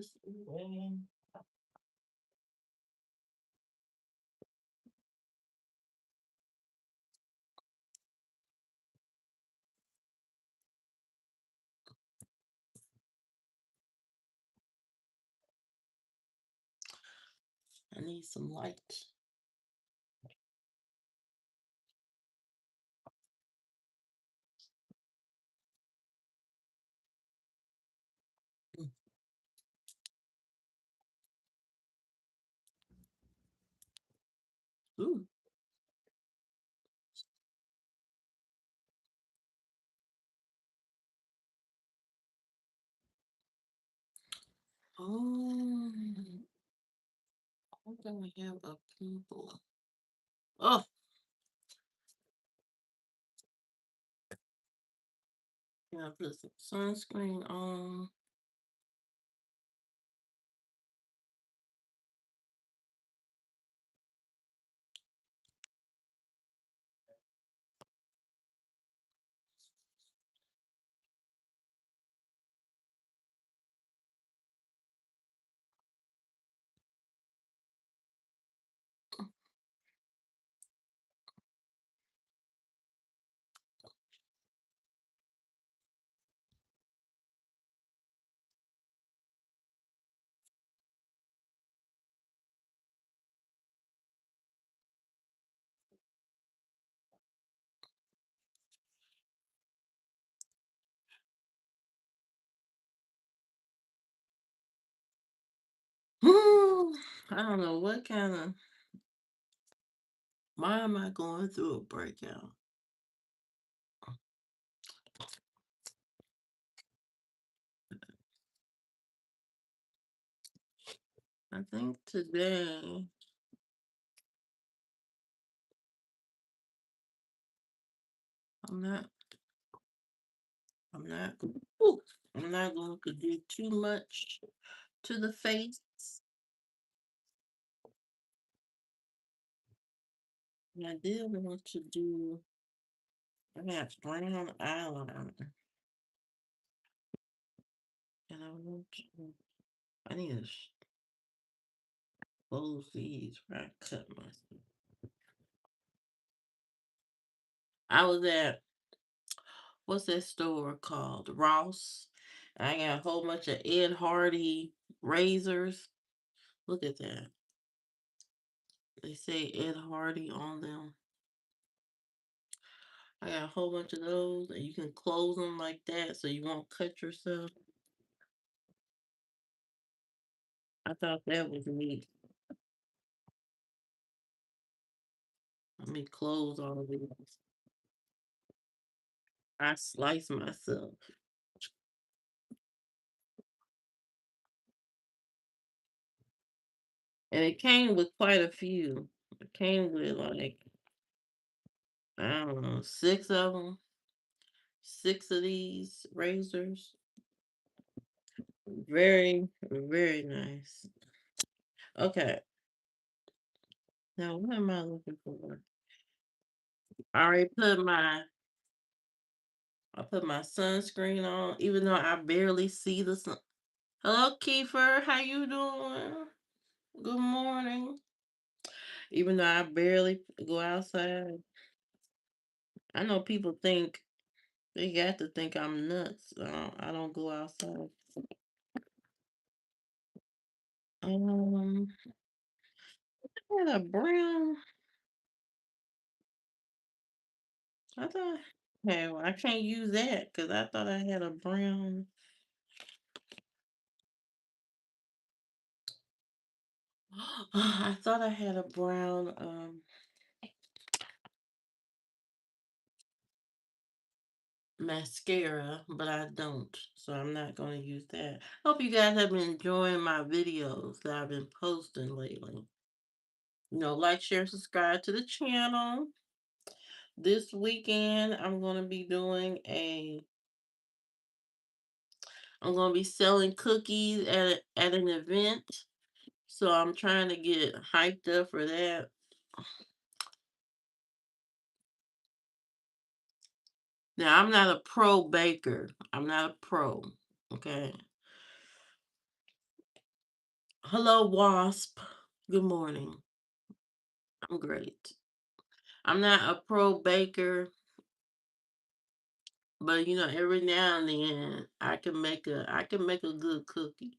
this away. I need some light. Ooh. Oh, I'm gonna have a pimple. Oh, gotta put some sunscreen on. I don't know what kind of. Why am I going through a breakout? I think today I'm not. I'm not. Ooh, I'm not going to do too much to the face. I did want to do. I got brown eyeliner, and I want to. I need to close these where I cut myself. I was at what's that store called? Ross. I got a whole bunch of Ed Hardy razors. Look at that. They say Ed Hardy on them. I got a whole bunch of those, and you can close them like that so you won't cut yourself. I thought that was neat. Let me close all of these. I slice myself. And it came with quite a few. It came with like, I don't know, six of them. Six of these razors. Very, very nice. Okay. Now, what am I looking for? I already I put my sunscreen on, even though I barely see the sun. Hello, Kiefer. How you doing? Good morning. Even though I barely go outside, I know people think they got to think I'm nuts. I don't go outside. I had a brown. I thought. Okay, well, I can't use that because I thought I had a brown. I thought I had a brown mascara, but I don't. So I'm not going to use that. Hope you guys have been enjoying my videos that I've been posting lately. Like, share, subscribe to the channel. This weekend, I'm going to be selling cookies at an event. So I'm trying to get hyped up for that. Now, I'm not a pro baker. I'm not a pro. Okay. Hello, Wasp. Good morning. I'm great. I'm not a pro baker, but every now and then I can make a good cookie.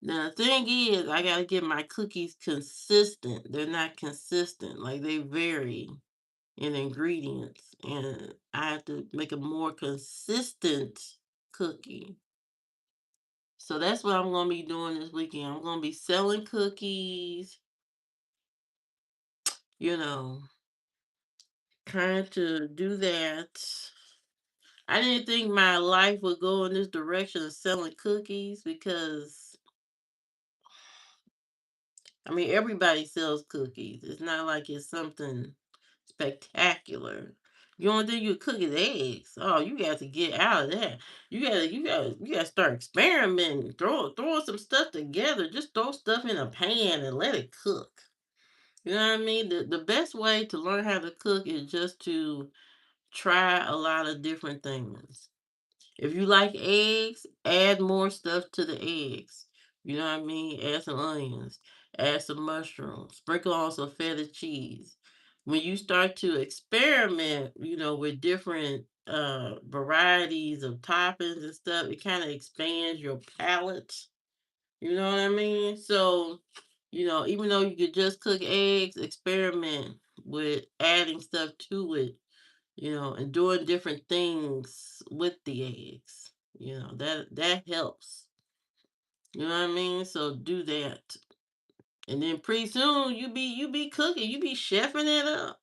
Now the thing is, I gotta get my cookies consistent. They're not consistent. Like they vary in ingredients, and I have to make a more consistent cookie. So that's what I'm gonna be doing this weekend. I'm gonna be selling cookies, you know, trying to do that. I didn't think my life would go in this direction of selling cookies because everybody sells cookies. It's not like it's something spectacular. The only thing you cook is eggs. Oh, you got to get out of that. You gotta start experimenting. Throw some stuff together. Just throw stuff in a pan and let it cook. You know what I mean? The best way to learn how to cook is just to try a lot of different things. If you like eggs, add more stuff to the eggs. You know what I mean? Add some onions, add some mushrooms, sprinkle on some feta cheese. When you start to experiment, with different varieties of toppings and stuff, it kind of expands your palate. You know what I mean? So, even though you could just cook eggs, experiment with adding stuff to it, and doing different things with the eggs. That helps. You know what I mean? So do that. And then pretty soon you be cooking, you be chefing it up.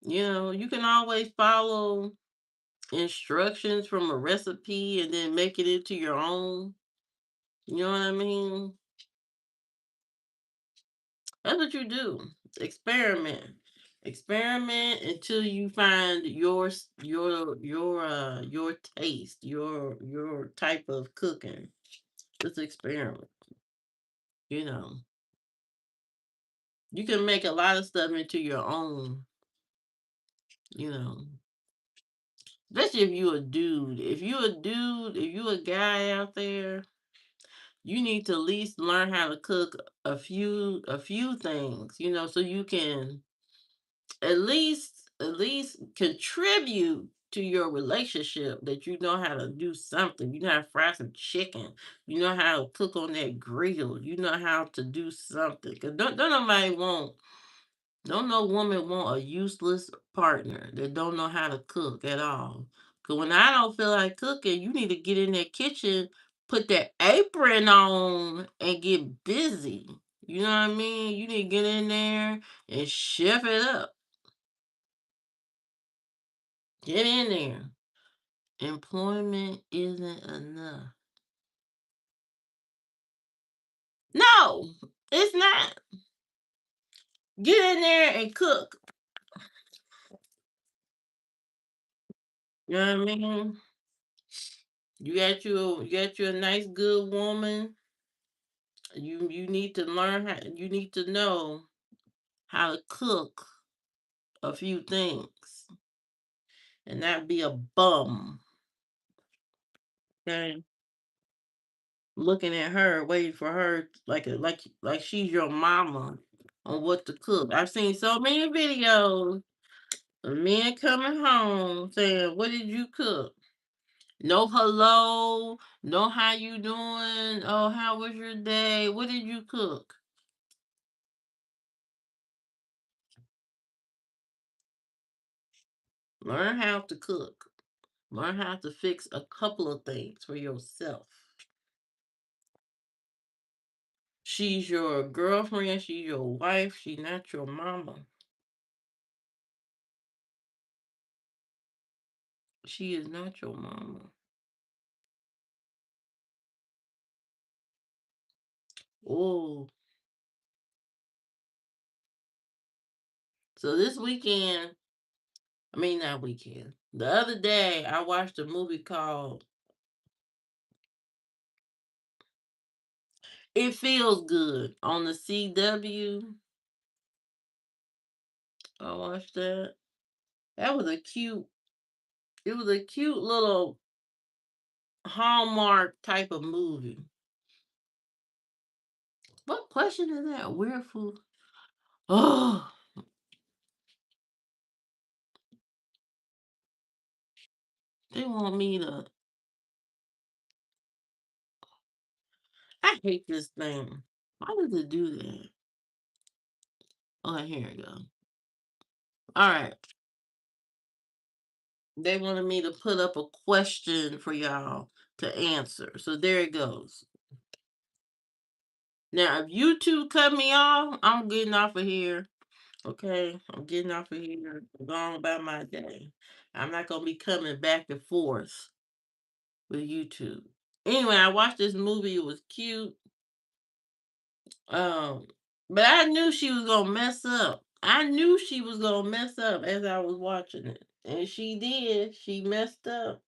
You can always follow instructions from a recipe and then make it into your own. You know what I mean? That's what you do. Experiment. Experiment until you find your taste, your type of cooking. Just experiment. You know. You can make a lot of stuff into your own, you know. Especially if you a dude. If you a guy out there, you need to at least learn how to cook a few things, so you can at least contribute to your relationship, that you know how to do something. You know how to fry some chicken. You know how to cook on that grill. You know how to do something. Cause don't nobody want don't no woman want a useless partner that don't know how to cook at all. Cause when I don't feel like cooking, you need to get in that kitchen, put that apron on, and get busy. You know what I mean? You need to get in there and chef it up. Get in there. Employment isn't enough. No, it's not. Get in there and cook. You know what I mean? You got you a nice good woman. You need to learn how you need to know how to cook a few things and not be a bum. Okay. Looking at her, waiting for her like she's your mama on what to cook. I've seen so many videos of men coming home saying, "What did you cook?" No hello, no how you doing? Oh, how was your day? What did you cook? Learn how to cook. Learn how to fix a couple of things for yourself. She's your girlfriend, she's your wife, she's not your mama. She is not your mama. Oh, so this weekend, not weekend. The other day, I watched a movie called It Feels Good on the CW. I watched that. That was a cute. It was a cute little Hallmark type of movie. What question is that? Weird food. Oh, they want me to. I hate this thing. Why does it do that? Oh, here we go. All right. They wanted me to put up a question for y'all to answer. So there it goes. Now, if you two cut me off, I'm getting off of here. Okay? I'm getting off of here. I'm going about my day. I'm not going to be coming back and forth with YouTube. Anyway, I watched this movie. It was cute. Um, but I knew she was gonna mess up. I knew she was gonna mess up as I was watching it, and she did. She messed up.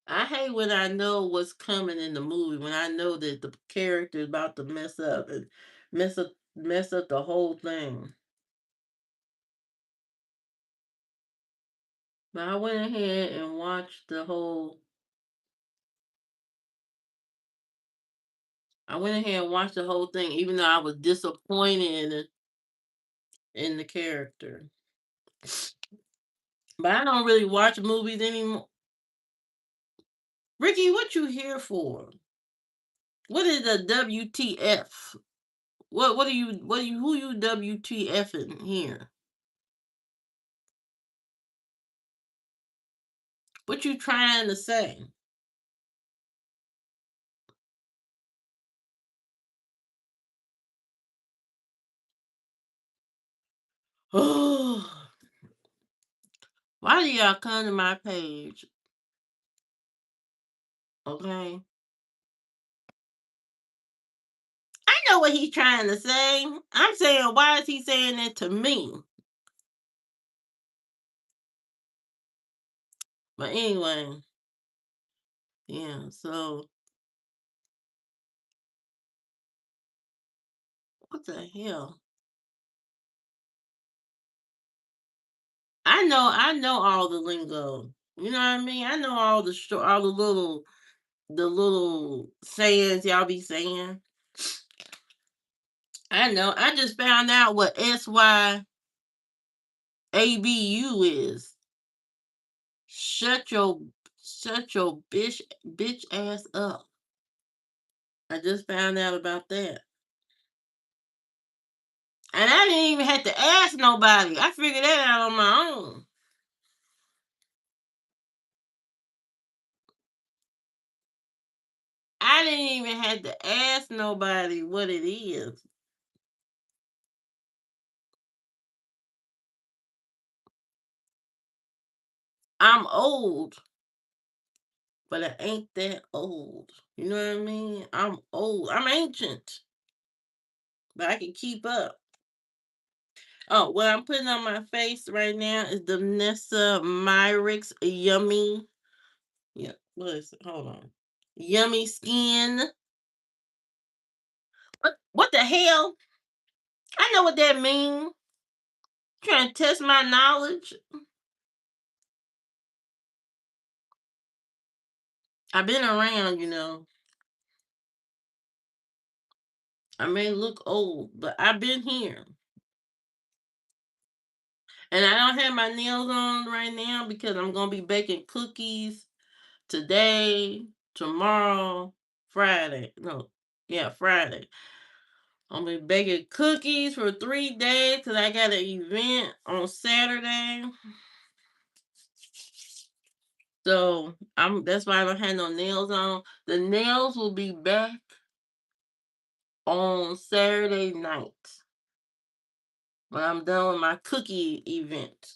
I hate when I know what's coming in the movie, when I know that the character is about to mess up and mess up the whole thing. But I went ahead and watched the whole. I went ahead and watched the whole thing, even though I was disappointed in the character. But I don't really watch movies anymore. Ricky, what you here for? What is a WTF? Who you WTFing here? What you trying to say? Oh, why do y'all come to my page? Okay. I know what he's trying to say. I'm saying, why is he saying that to me? But anyway, yeah, so what the hell? I know all the lingo. You know what I mean? I know all the little sayings y'all be saying. I know. I just found out what SYABU is. Shut your shut your bitch ass up. I just found out about that. And I didn't even have to ask nobody. I figured that out on my own. I didn't even have to ask nobody what it is. I'm old, but I ain't that old. You know what I mean? I'm old. I'm ancient, but I can keep up. Oh, what I'm putting on my face right now is the Nessa Myricks Yummy. Yeah, what is it? Hold on. Yummy Skin. What the hell? I know what that means. Trying to test my knowledge. I've been around. I may look old, but I've been here. And I don't have my nails on right now because I'm gonna be baking cookies today, tomorrow, Friday. No, yeah, Friday. I'm gonna be baking cookies for 3 days because I got an event on Saturday. So that's why I don't have no nails on. The nails will be back on Saturday night when I'm done with my cookie event.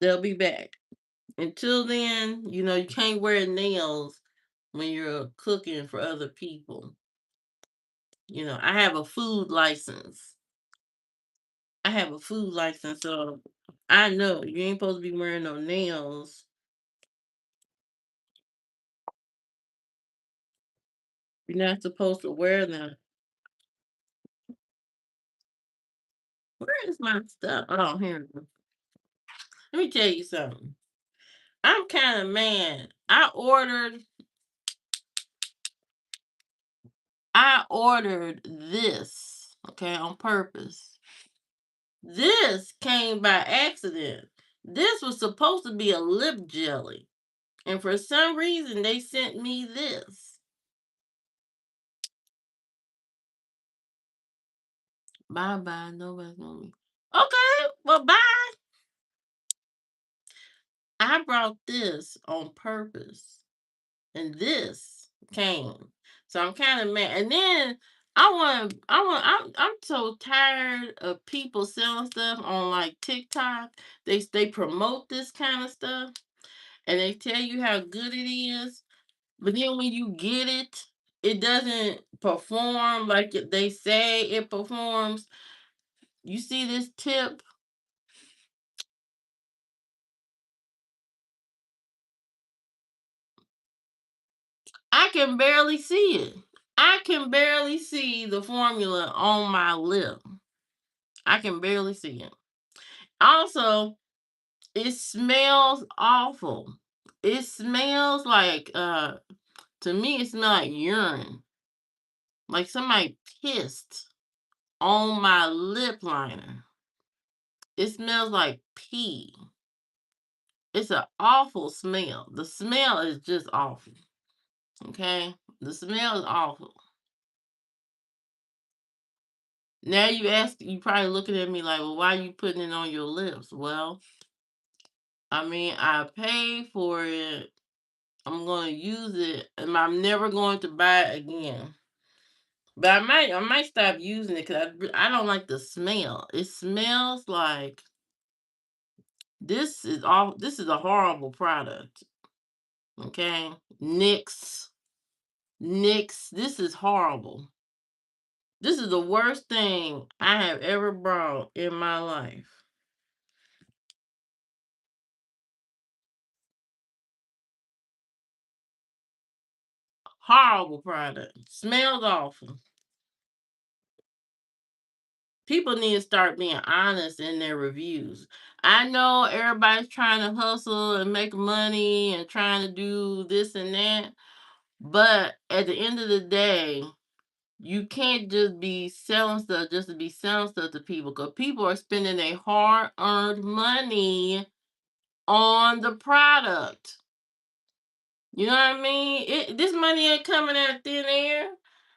They'll be back. Until then, you can't wear nails when you're cooking for other people. I have a food license. I have a food license, so I know you ain't supposed to be wearing no nails. You're not supposed to wear them. Where is my stuff? Oh, here. Let me tell you something. I'm kind of mad. I ordered this, okay, on purpose. This came by accident. This was supposed to be a lip jelly. And for some reason they sent me this. Bye bye. Nobody's gonna me. Okay, well bye. I brought this on purpose. And this came. So I'm kind of mad. And then I'm so tired of people selling stuff on like TikTok. They promote this kind of stuff and they tell you how good it is, but then when you get it, it doesn't perform like they say it performs. You see this tip? I can barely see it. I can barely see the formula on my lip. I can barely see it. Also, it smells awful. It smells like to me it smells like urine. Like somebody pissed on my lip liner. It smells like pee. It's an awful smell. The smell is just awful. Okay? The smell is awful. Now you probably looking at me like, well, why are you putting it on your lips? Well, I mean, I paid for it. I'm gonna use it, and I'm never going to buy it again. But I might stop using it because I don't like the smell. It smells like this is a horrible product. Okay, Nix. This is horrible. This is the worst thing I have ever bought in my life. Horrible product. Smells awful. People need to start being honest in their reviews. I know everybody's trying to hustle and make money and trying to do this and that, but at the end of the day, you can't just be selling stuff just to be selling stuff to people because people are spending their hard earned money on the product. You know what I mean? This money ain't coming out of thin air.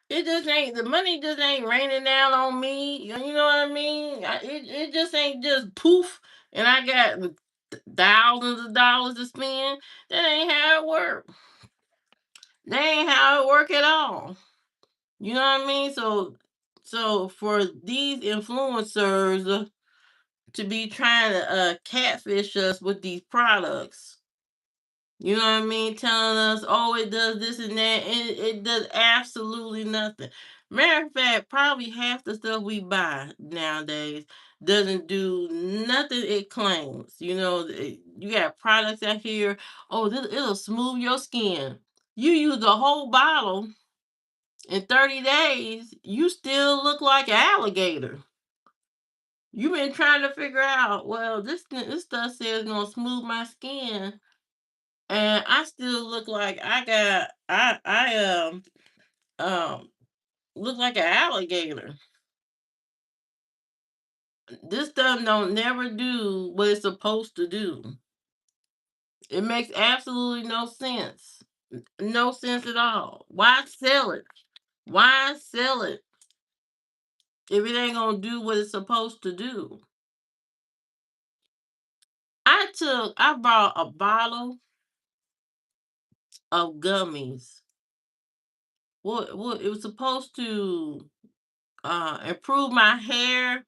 It just ain't the money just ain't raining down on me. You know what I mean? It just ain't just poof and I got thousands of dollars to spend. That ain't how it work. That ain't how it work at all. You know what I mean? So for these influencers to be trying to catfish us with these products, you know what I mean? Telling us, oh, it does this and that, and it does absolutely nothing. Matter of fact, probably half the stuff we buy nowadays doesn't do nothing it claims. You know, you got products out here, oh, it'll smooth your skin. You use a whole bottle in 30 days, you still look like an alligator. You've been trying to figure out, well, this stuff says it's gonna smooth my skin, and I still look like I um look like an alligator. This stuff don't never do what it's supposed to do. It makes absolutely no sense. No sense at all. Why sell it? Why sell it if it ain't gonna do what it's supposed to do? I bought a bottle of gummies. What it was supposed to improve my hair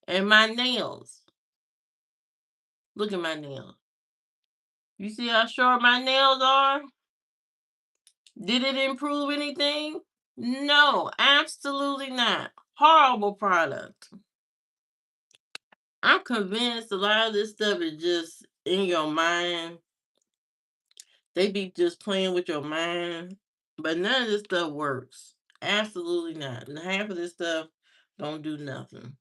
and my nails. Look at my nails. You see how short my nails are? Did it improve anything? No, absolutely not. Horrible product. I'm convinced a lot of this stuff is just in your mind. They be just playing with your mind. But none of this stuff works. Absolutely not. And half of this stuff don't do nothing.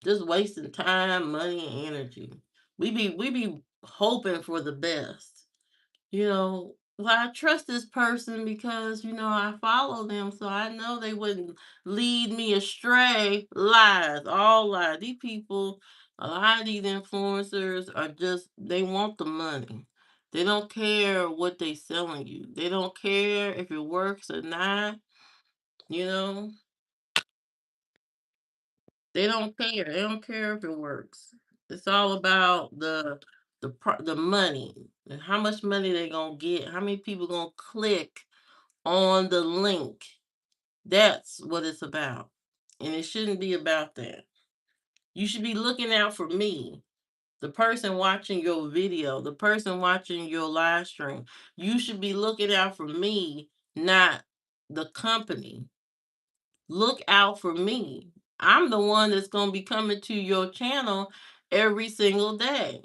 Just wasting time, money, and energy. We be hoping for the best. Well, I trust this person because I follow them, so I know they wouldn't lead me astray. Lies, all lies. These people, a lot of these influencers are just they want the money. They don't care what they selling you. They don't care if it works or not. You know, they don't care. They don't care if it works. It's all about the money and how much money they gonna get. How many people gonna click on the link. That's what it's about. And it shouldn't be about that. You should be looking out for me, the person watching your video, the person watching your live stream. You should be looking out for me, not the company. Look out for me. I'm the one that's going to be coming to your channel every single day.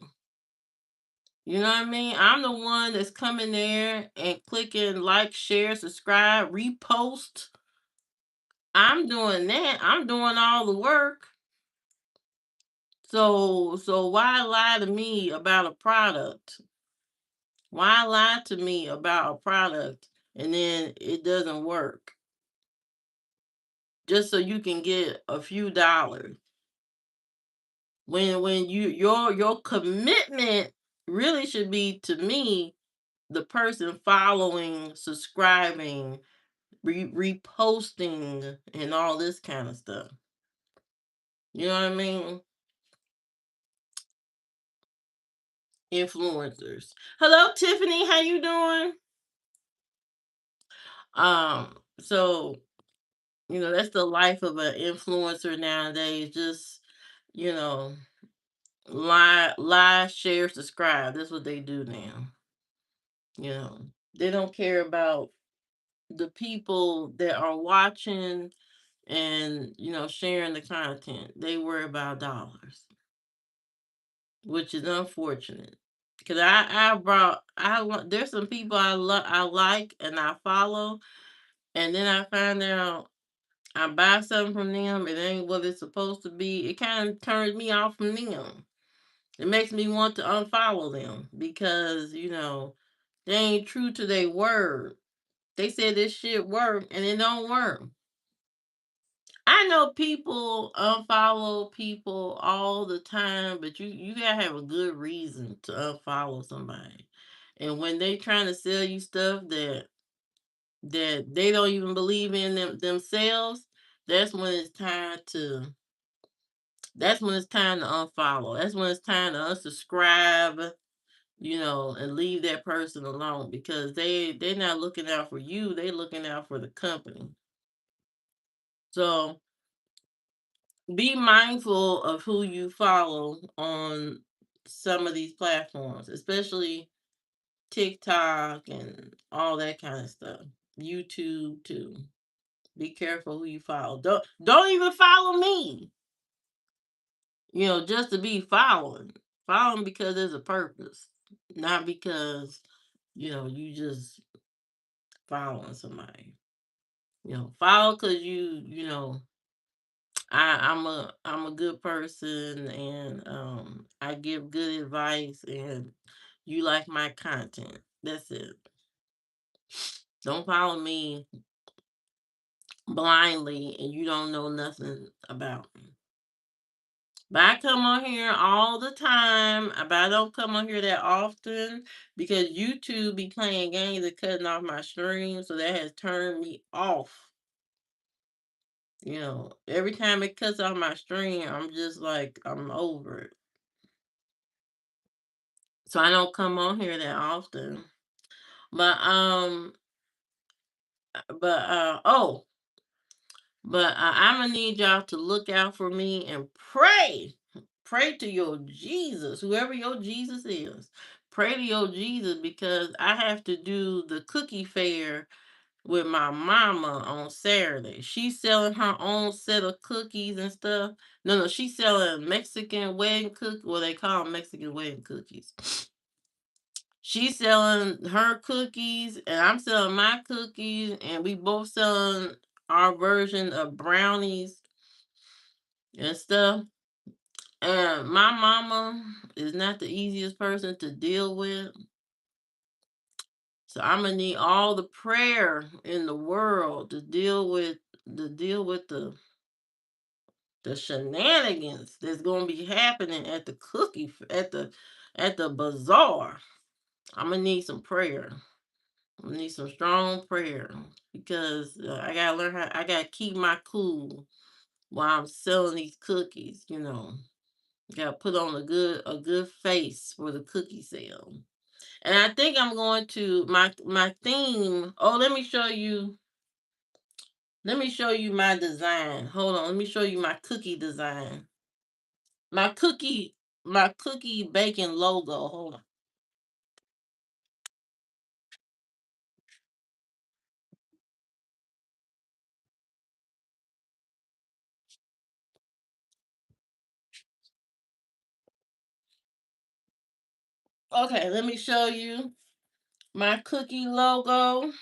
You know what I mean? I'm the one that's coming there and clicking like, share, subscribe, repost. I'm doing that. I'm doing all the work. So why lie to me about a product? Why lie to me about a product and then it doesn't work just so you can get a few dollars? When your commitment really should be to me, the person following, subscribing, reposting and all this kind of stuff. You know what I mean? Influencers. Hello, Tiffany. How you doing? So that's the life of an influencer nowadays. Just you know, lie, share, subscribe. That's what they do now. You know, they don't care about the people that are watching and sharing the content. They worry about dollars, which is unfortunate. Cause there's some people I like and I follow, and then I find out I buy something from them, it ain't what it's supposed to be. It kind of turns me off from them. It makes me want to unfollow them because they ain't true to their word. They said this shit work and it don't work. I know people unfollow people all the time, but you gotta have a good reason to unfollow somebody. And when they trying to sell you stuff that they don't even believe in themselves, that's when it's time to that's when it's time to unfollow. That's when it's time to unsubscribe, and leave that person alone because they're not looking out for you, they looking out for the company. So be mindful of who you follow on some of these platforms, especially TikTok and all that kind of stuff. YouTube too. Be careful who you follow. Don't even follow me. Just to be following. Following because there's a purpose. Not because, you just following somebody. Follow because I'm a good person and I give good advice and you like my content. That's it. Don't follow me blindly and you don't know nothing about me. But I come on here all the time, but I don't come on here that often because YouTube be playing games and cutting off my stream, so that has turned me off. Every time it cuts off my stream, I'm just like, I'm over it. So I don't come on here that often. But oh, but I'm gonna need y'all to look out for me and pray. Pray to your Jesus, whoever your Jesus is. Pray to your Jesus because I have to do the cookie fair with my mama on Saturday. She's selling her own set of cookies and stuff. No, she's selling Mexican wedding cookies. Well, they call them Mexican wedding cookies. She's selling her cookies and I'm selling my cookies and we both selling our version of brownies and stuff. And my mama is not the easiest person to deal with. So I'm gonna need all the prayer in the world to deal with the shenanigans that's gonna be happening at the at the bazaar. I'm gonna need some prayer. I'm gonna need some strong prayer because I gotta learn how. I gotta keep my cool while I'm selling these cookies. Gotta put on a good face for the cookie sale. And I think I'm going to my theme. Oh, let me show you. Let me show you my design. Hold on. Let me show you my cookie design. My cookie baking logo. Hold on. Okay, let me show you my cookie logo.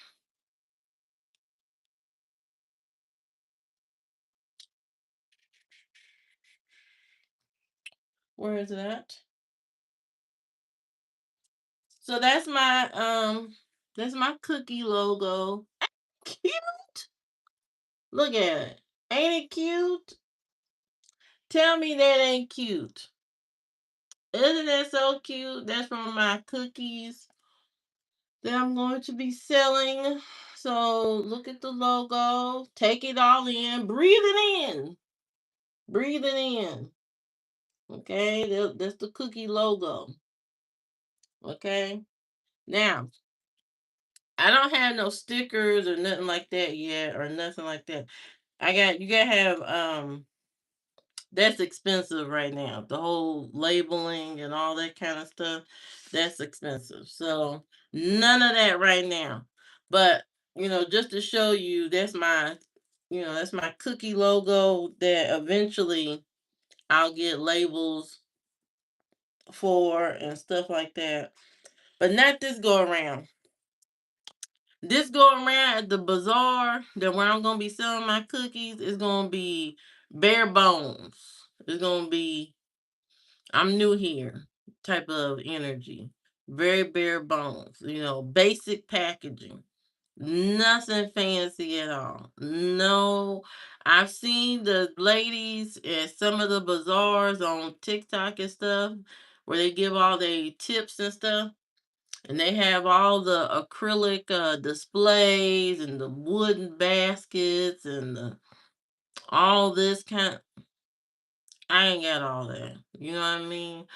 Where is it at? So that's my cookie logo. Cute. Look at it. Ain't it cute? Tell me that ain't cute. Isn't that so cute? That's from my cookies that I'm going to be selling. So look at the logo. Take it all in. Breathe it in. Breathe it in. Okay, that's the cookie logo. Okay. Now, I don't have no stickers or nothing like that yet, or nothing like that. You gotta have that's expensive right now. The whole labeling and all that kind of stuff, that's expensive. So none of that right now. But just to show you, that's my cookie logo that eventually I'll get labels for and stuff like that. But not this go around. This go around at the bazaar that where I'm gonna be selling my cookies is gonna be bare bones. It's gonna be I'm new here type of energy. Very bare bones, basic packaging. Nothing fancy at all. No, I've seen the ladies at some of the bazaars on TikTok and stuff where they give all their tips and stuff. And they have all the acrylic displays and the wooden baskets and all this kind. I ain't got all that. You know what I mean?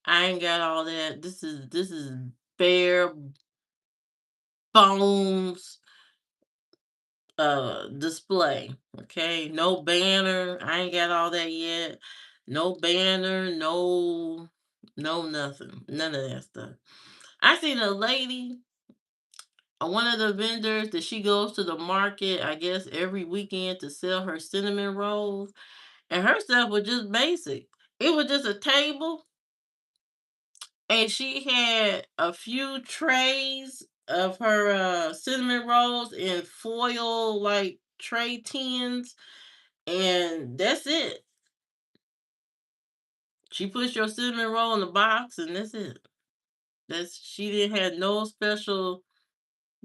I ain't got all that. This is bare bones display. Okay, no banner. I ain't got all that yet. No banner. No nothing. None of that stuff. I seen a lady, one of the vendors that she goes to the market, I guess every weekend to sell her cinnamon rolls, and her stuff was just basic. It was just a table, and she had a few trays of her cinnamon rolls in foil like tray tins, and that's it. She puts your cinnamon roll in the box, and that's it. That's She didn't have no special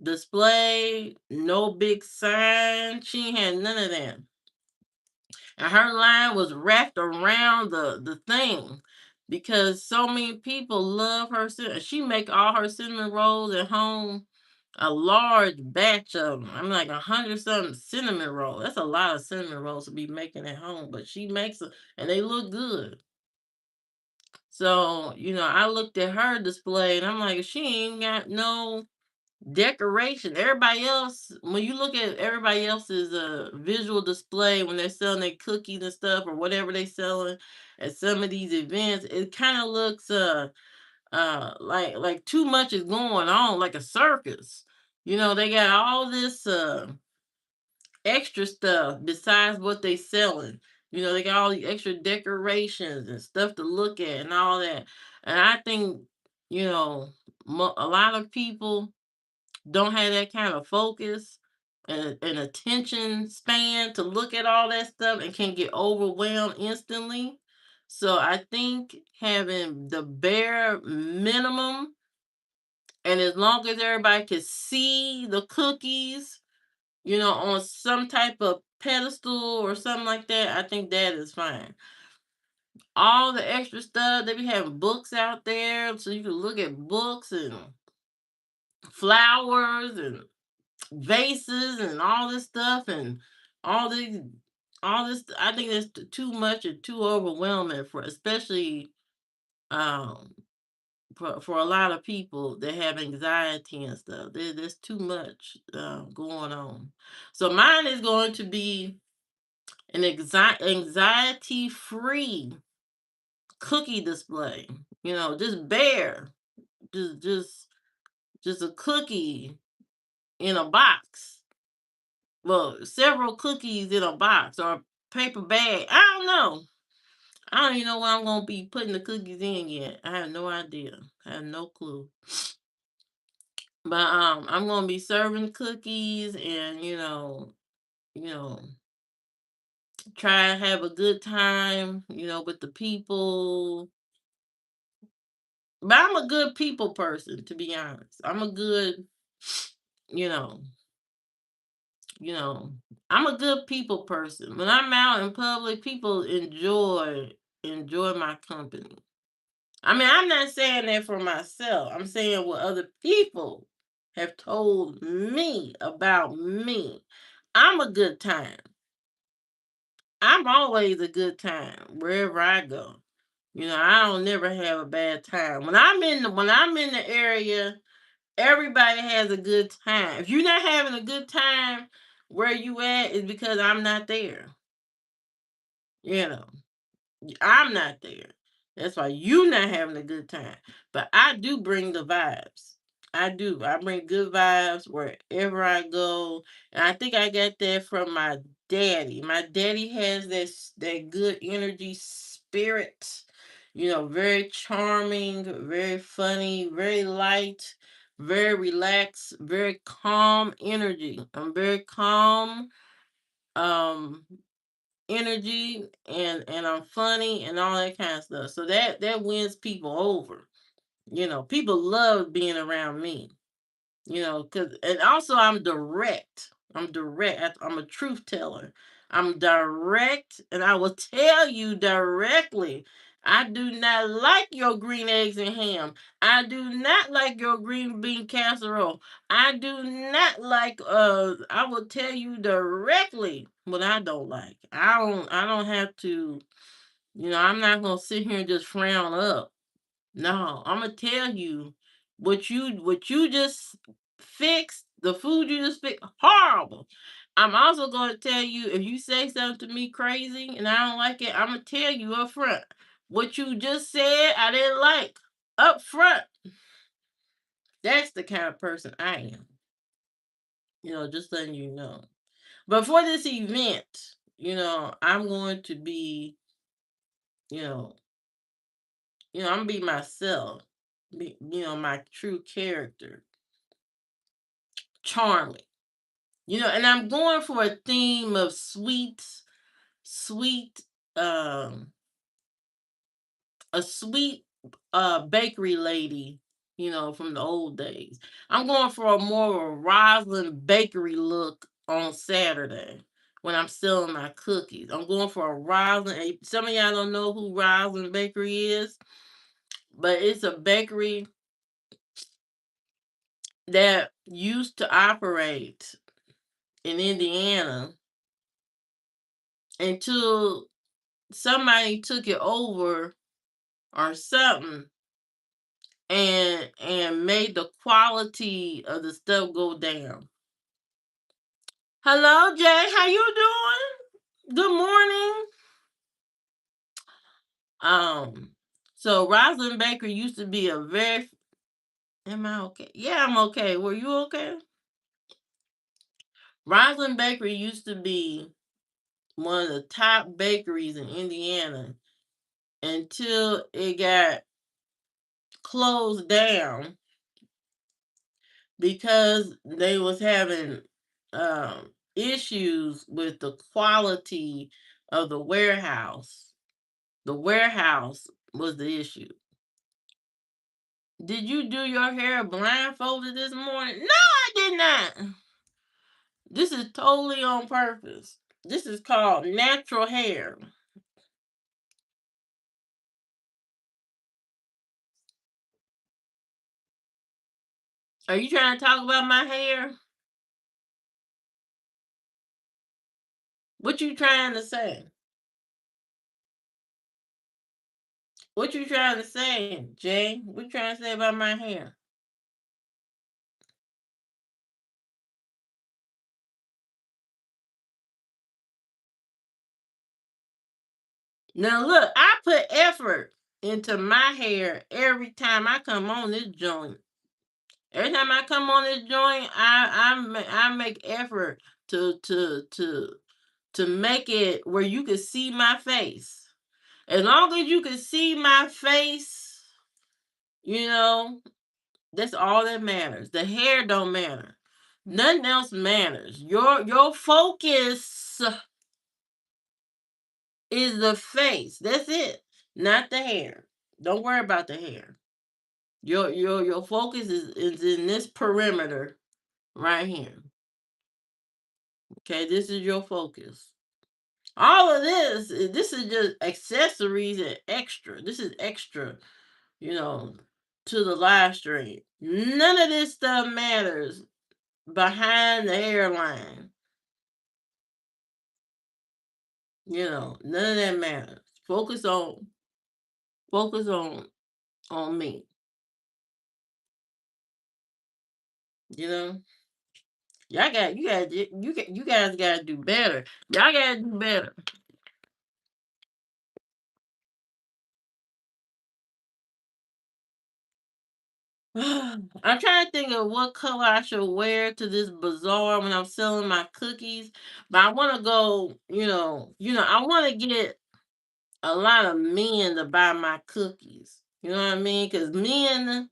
display, no big sign. She ain't had none of that. And her line was wrapped around the thing because so many people love her. She make all her cinnamon rolls at home, a large batch of them. I'm like 100 something cinnamon rolls. That's a lot of cinnamon rolls to be making at home, but she makes them and they look good. So I looked at her display and I'm like, she ain't got no decoration. Everybody else, when you look at everybody else's visual display when they're selling their cookies and stuff or whatever they selling at some of these events, it kind of looks like too much is going on, like a circus. They got all this extra stuff besides what they selling. They got all the extra decorations and stuff to look at and all that. And I think you know a lot of people don't have that kind of focus and attention span to look at all that stuff and can get overwhelmed instantly. So I think having the bare minimum, and as long as everybody can see the cookies, on some type of pedestal or something like that, I think that is fine. All the extra stuff, they be having books out there so you can look at books and flowers and vases and all this stuff and all these all this. I think it's too much and too overwhelming for, especially um for a lot of people that have anxiety and stuff. There's too much going on. So mine is going to be an anxiety free cookie display. Just bare, just just just a cookie in a box. Well, several cookies in a box or a paper bag. I don't know. I don't even know where I'm gonna be putting the cookies in yet. I have no idea. I have no clue. But I'm gonna be serving cookies and you know, try to have a good time, with the people. But I'm a good people person, to be honest. I'm a good, you know, you know, I'm a good people person. When I'm out in public, people enjoy my company. I mean, I'm not saying that for myself. I'm saying what other people have told me about me. I'm a good time. I'm always a good time wherever I go. I don't never have a bad time. When I'm in the area, everybody has a good time. If you're not having a good time where you at, it's because I'm not there. You know. I'm not there. That's why you not having a good time. But I do bring the vibes. I do. I bring good vibes wherever I go. And I think I got that from my daddy. My daddy has that good energy spirit. Very charming, very funny, very light, very relaxed, very calm energy. I'm very calm. Um energy and I'm funny and all that kind of stuff. So that wins people over. People love being around me. Cuz and also I'm direct. I'm direct. I'm a truth teller. I'm direct and I will tell you directly. I do not like your green eggs and ham. I do not like your green bean casserole. I do not like I will tell you directly what I don't like. I don't have to, I'm not going to sit here and just frown up. No, I'm gonna tell you what you just fixed, the food you just fixed, horrible. I'm also gonna tell you if you say something to me crazy and I don't like it, I'm gonna tell you up front. What you just said I didn't like. Up front. That's the kind of person I am. Just letting you know. But for this event, I'm going to be, you know, I'm gonna be myself. My true character. Charming. And I'm going for a theme of sweet, um, a sweet bakery lady, from the old days. I'm going for a more of a Roslyn bakery look on Saturday when I'm selling my cookies. I'm going for a Roslyn. Some of y'all don't know who Roslyn Bakery is, but it's a bakery that used to operate in Indiana until somebody took it over or something and made the quality of the stuff go down. Hello, Jay. How you doing? Good morning. So Rosalind Baker used to be a very. Am I okay? Yeah, I'm okay. Were you okay? Rosalind Bakery used to be one of the top bakeries in Indiana until it got closed down because they was having issues with the quality of the warehouse. The warehouse was the issue. Did you do your hair blindfolded this morning? No, I did not. This is totally on purpose. This is called natural hair. Are you trying to talk about my hair? What you trying to say? What you trying to say, Jay? What you trying to say about my hair? Now look, I put effort into my hair every time I come on this joint. Every time I come on this joint, I make effort to make it where you can see my face. As long as you can see my face, you know, that's all that matters. The hair don't matter. Nothing else matters. Your focus is the face. That's it. Not the hair. Don't worry about the hair. Your focus is in this perimeter right here. Okay, this is your focus. All of this is just accessories and extra. This is extra, you know, to the live stream. None of this stuff matters behind the hairline. None of that matters. Focus on me. You know, you guys gotta do better. Y'all gotta do better. I'm trying to think of what color I should wear to this bazaar when I'm selling my cookies. But I want to go, I want to get a lot of men to buy my cookies. You know what I mean? Because men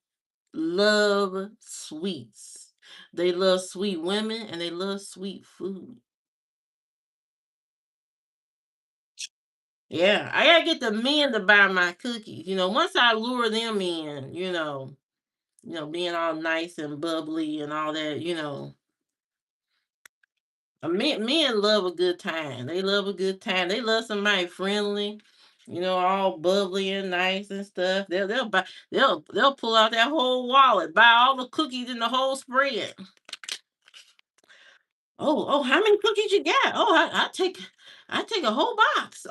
love sweets. They love sweet women and they love sweet food. Yeah, I gotta get the men to buy my cookies. Once I lure them in, being all nice and bubbly and all that, men love a good time. They love a good time. They love somebody friendly, all bubbly and nice and stuff. They'll pull out that whole wallet, buy all the cookies in the whole spread. Oh, how many cookies you got? Oh, I take a whole box.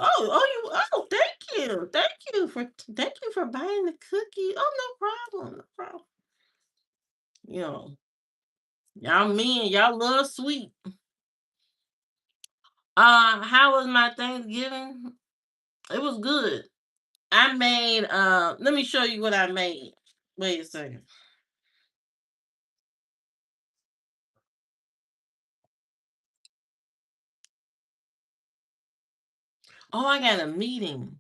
Thank you for buying the cookie. Oh, no problem, no problem. You know, y'all men, y'all love sweet. How was my Thanksgiving? It was good. I made let me show you what I made. Wait a second. Oh, I got a meeting.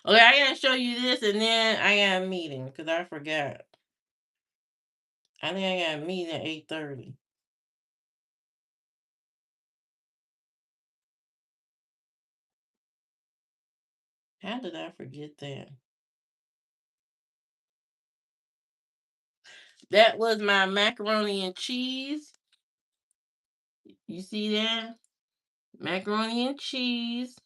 Okay, I gotta show you this and then I got a meeting because I forgot. I think I got a meeting at 8:30. How did I forget that? That was my macaroni and cheese. You see that? Macaroni and cheese.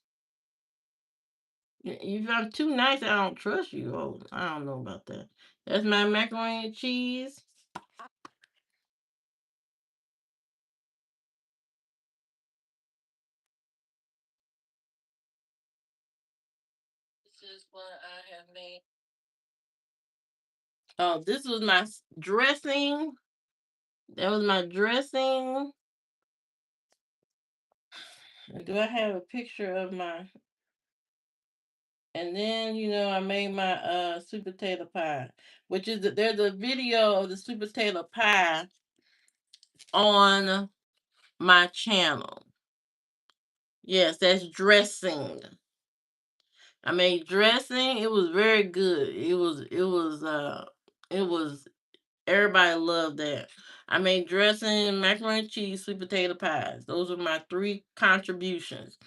If I'm too nice, I don't trust you. Oh, I don't know about that. That's my macaroni and cheese. This is what I have made. Oh, this was my dressing. That was my dressing. Do I have a picture of my? And then I made my sweet potato pie, which is there's a video of the sweet potato pie on my channel. Yes, that's dressing. I made dressing. It was very good. It was everybody loved that. I made dressing, macaroni and cheese, sweet potato pies. Those are my three contributions.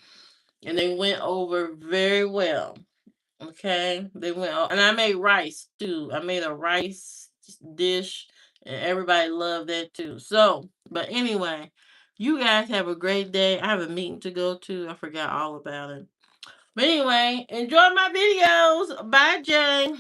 And they went over very well. Okay, they went, and I made rice too. I made a rice dish, and everybody loved that too. So, but anyway, you guys have a great day. I have a meeting to go to. I forgot all about it. But anyway, enjoy my videos. Bye, Jay.